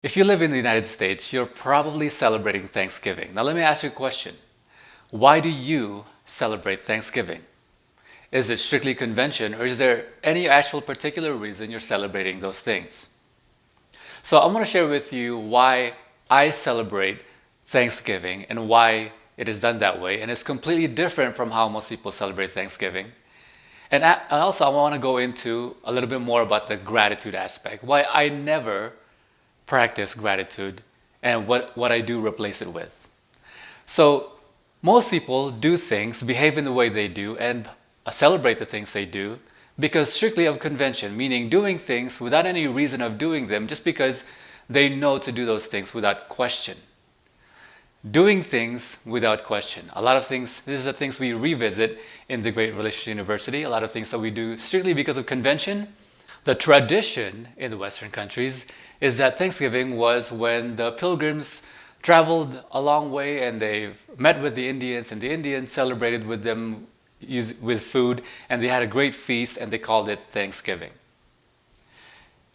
If you live in the United States, you're probably celebrating Thanksgiving. Now, let me ask you a question. Why do you celebrate Thanksgiving? Is it strictly convention, or is there any actual particular reason you're celebrating those things? So, I want to share with you why I celebrate Thanksgiving and why it is done that way. And it's completely different from how most people celebrate Thanksgiving. And also, I want to go into a little bit more about the gratitude aspect, why I never practice gratitude and what I do replace it with. So most people do things, behave in the way they do, and celebrate the things they do because strictly of convention, meaning doing things without any reason of doing them just because they know to do those things without question. Doing things without question. A lot of things, this is the things we revisit in the Great Relationship University, a lot of things that we do strictly because of convention. The tradition in the Western countries is that Thanksgiving was when the pilgrims traveled a long way and they met with the Indians, and the Indians celebrated with them with food, and they had a great feast, and they called it Thanksgiving.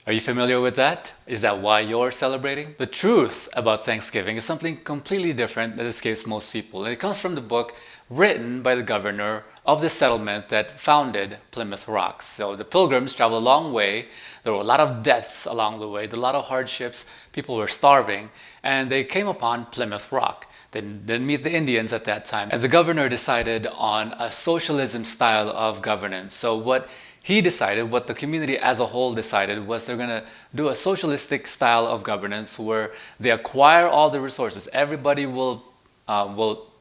Are you familiar with that? Is that why you're celebrating? The truth about Thanksgiving is something completely different that escapes most people. And it comes from the book written by the governor of the settlement that founded Plymouth Rock. So the pilgrims traveled a long way. There were a lot of deaths along the way, a lot of hardships. People were starving, and they came upon Plymouth Rock. They didn't meet the Indians at that time. And the governor decided on a socialism style of governance. So what he decided, what the community as a whole decided, was they're going to do a socialistic style of governance where they acquire all the resources. Everybody will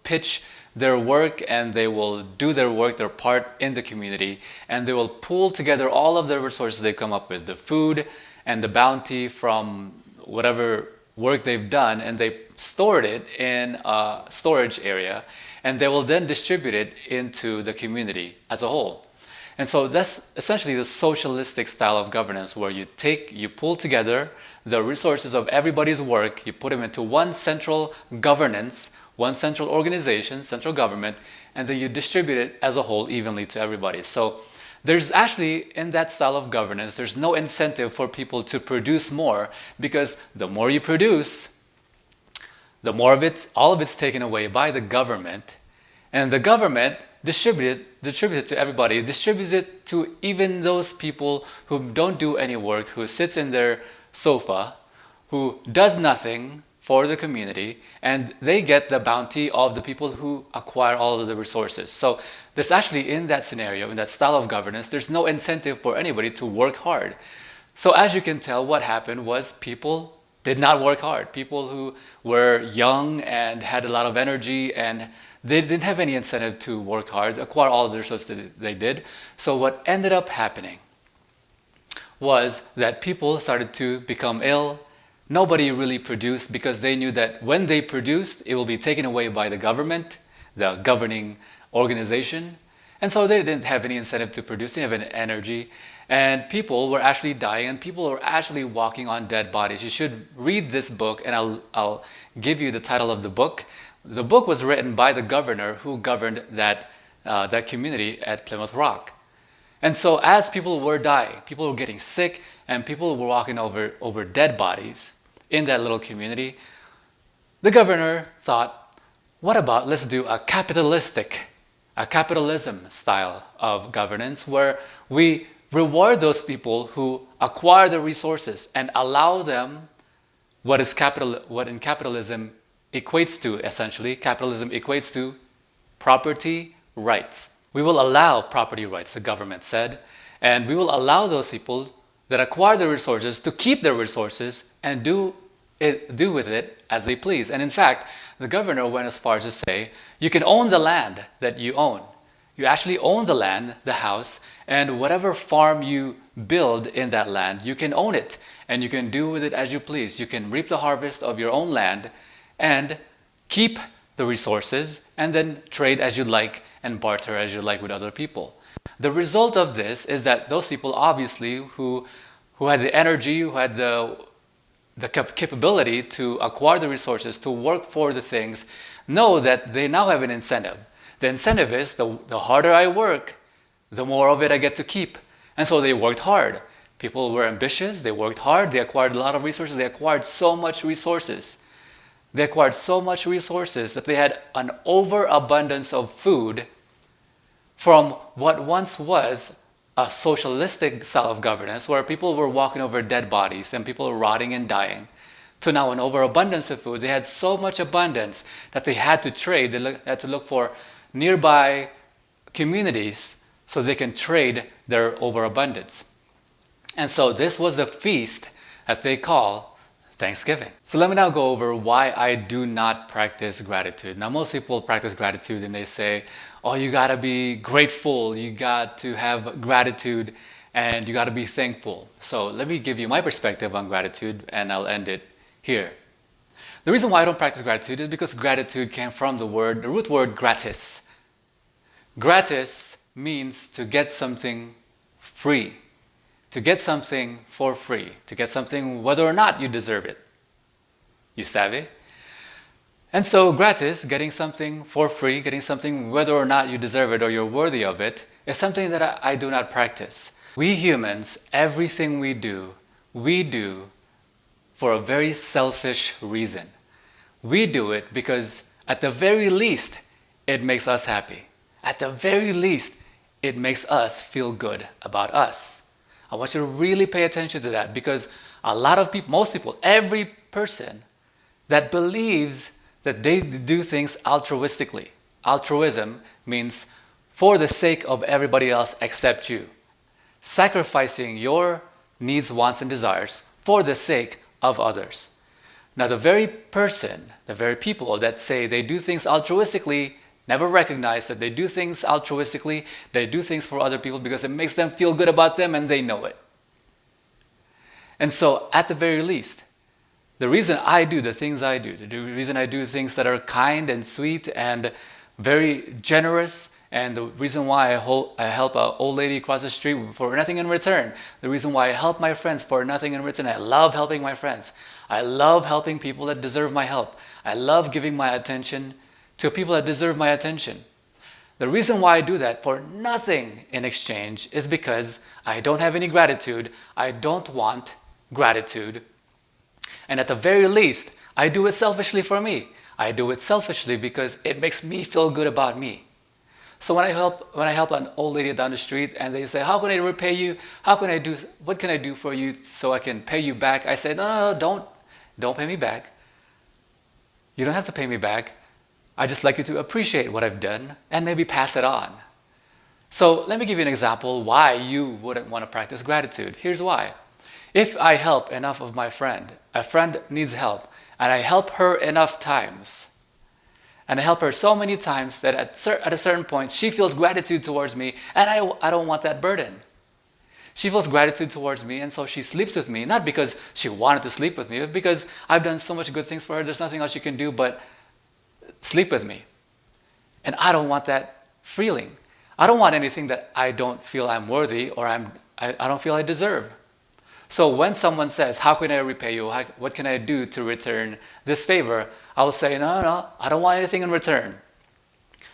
pitch their work, and they will do their work, their part in the community, and they will pool together all of the resources they come up with, the food and the bounty from whatever work they've done, and they stored it in a storage area, and they will then distribute it into the community as a whole. And so that's essentially the socialistic style of governance, where you pull together the resources of everybody's work, you put them into one central governance, one central organization, central government, and then you distribute it as a whole evenly to everybody. So there's actually, in that style of governance, there's no incentive for people to produce more, because the more you produce, the more of it, all of it's taken away by the government, and the government distributes it to everybody, distributes it to even those people who don't do any work, who sits in their sofa, who does nothing for the community, and they get the bounty of the people who acquire all of the resources. So there's actually, in that scenario, in that style of governance, there's no incentive for anybody to work hard. So as you can tell, what happened was people did not work hard. People who were young and had a lot of energy, and they didn't have any incentive to work hard, acquire all of the resources that they did. So what ended up happening was that people started to become ill. Nobody really produced, because they knew that when they produced, it will be taken away by the government, the governing organization. And so they didn't have any incentive to produce, they didn't have any energy. And people were actually dying, and people were actually walking on dead bodies. You should read this book, and I'll give you the title of the book. The book was written by the governor who governed that community at Plymouth Rock. And so as people were dying, people were getting sick, and people were walking over dead bodies in that little community, the governor thought, what about, let's do a capitalism style of governance, where we reward those people who acquire the resources and allow them what in capitalism equates to, essentially. Capitalism equates to property rights. We will allow property rights, the government said, and we will allow those people that acquire the resources to keep their resources and do with it as they please. And in fact, the governor went as far as to say, you can own the land that you own. You actually own the land, the house, and whatever farm you build in that land, you can own it, and you can do with it as you please. You can reap the harvest of your own land and keep the resources, and then trade as you like and barter as you like with other people. The result of this is that those people, obviously, who had the energy, who had the capability to acquire the resources, to work for the things, know that they now have an incentive. The incentive is the harder I work, the more of it I get to keep. And so they worked hard. People were ambitious, they worked hard, they acquired a lot of resources, they acquired so much resources. They acquired so much resources that they had an overabundance of food from what once was a socialistic style of governance where people were walking over dead bodies and people were rotting and dying, to now an overabundance of food. They had so much abundance that they had to trade. They had to look for nearby communities so they can trade their overabundance. And so this was the feast that they call Thanksgiving. So let me now go over why I do not practice gratitude. Now most people practice gratitude and they say, oh, you gotta be grateful, you got to have gratitude, and you gotta be thankful. So let me give you my perspective on gratitude and I'll end it here. The reason why I don't practice gratitude is because gratitude came from the root word gratis. Gratis means to get something free, to get something for free, to get something whether or not you deserve it. You savvy? And so gratis, getting something for free, getting something whether or not you deserve it or you're worthy of it, is something that I do not practice. We humans, everything we do for a very selfish reason. We do it because at the very least, it makes us happy. At the very least, it makes us feel good about us. I want you to really pay attention to that because a lot of people, most people, every person that believes that they do things altruistically. Altruism means for the sake of everybody else except you. Sacrificing your needs, wants, and desires for the sake of others. Now the very people that say they do things altruistically never recognize that they do things altruistically, they do things for other people because it makes them feel good about them and they know it. And so at the very least, the reason I do the things I do, the reason I do things that are kind and sweet and very generous, and the reason why I help an old lady across the street for nothing in return, the reason why I help my friends for nothing in return, I love helping my friends. I love helping people that deserve my help. I love giving my attention to people that deserve my attention. The reason why I do that for nothing in exchange is because I don't have any gratitude. I don't want gratitude. And at the very least, I do it selfishly for me. I do it selfishly because it makes me feel good about me. So when I help an old lady down the street and they say, how can I repay you? What can I do for you so I can pay you back? I say, no, don't pay me back. You don't have to pay me back. I just like you to appreciate what I've done and maybe pass it on. So let me give you an example why you wouldn't want to practice gratitude. Here's why. If I help enough of a friend needs help, and I help her enough times, and I help her so many times that at a certain point she feels gratitude towards me, and I don't want that burden. She feels gratitude towards me, and so she sleeps with me, not because she wanted to sleep with me, but because I've done so much good things for her, there's nothing else she can do but sleep with me. And I don't want that feeling. I don't want anything that I don't feel I'm worthy or I don't feel I deserve. So when someone says, how can I repay you? What can I do to return this favor? I will say, no, I don't want anything in return.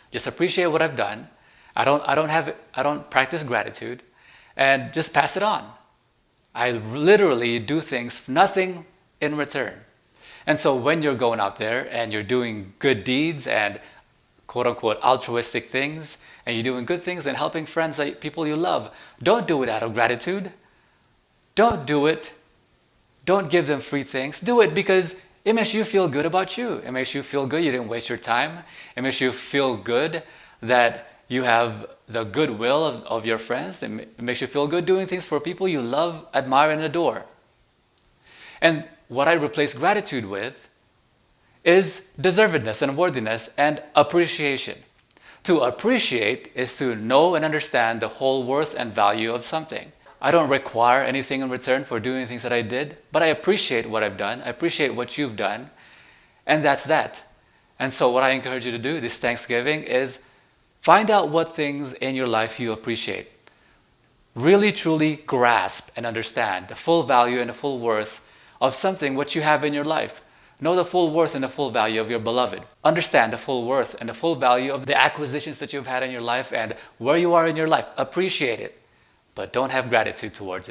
Just appreciate what I've done. I don't practice gratitude, and just pass it on. I literally do things, nothing in return. And so when you're going out there and you're doing good deeds and quote unquote altruistic things, and you're doing good things and helping friends, like people you love, don't do it out of gratitude. Don't do it. Don't give them free things. Do it because it makes you feel good about you. It makes you feel good you didn't waste your time. It makes you feel good that you have the goodwill of your friends. It makes you feel good doing things for people you love, admire, and adore. And what I replace gratitude with is deservedness and worthiness and appreciation. To appreciate is to know and understand the whole worth and value of something. I don't require anything in return for doing things that I did, but I appreciate what I've done. I appreciate what you've done, and that's that. And so what I encourage you to do this Thanksgiving is find out what things in your life you appreciate. Really, truly grasp and understand the full value and the full worth of something what you have in your life. Know the full worth and the full value of your beloved. Understand the full worth and the full value of the acquisitions that you've had in your life and where you are in your life. Appreciate it, but don't have gratitude towards it.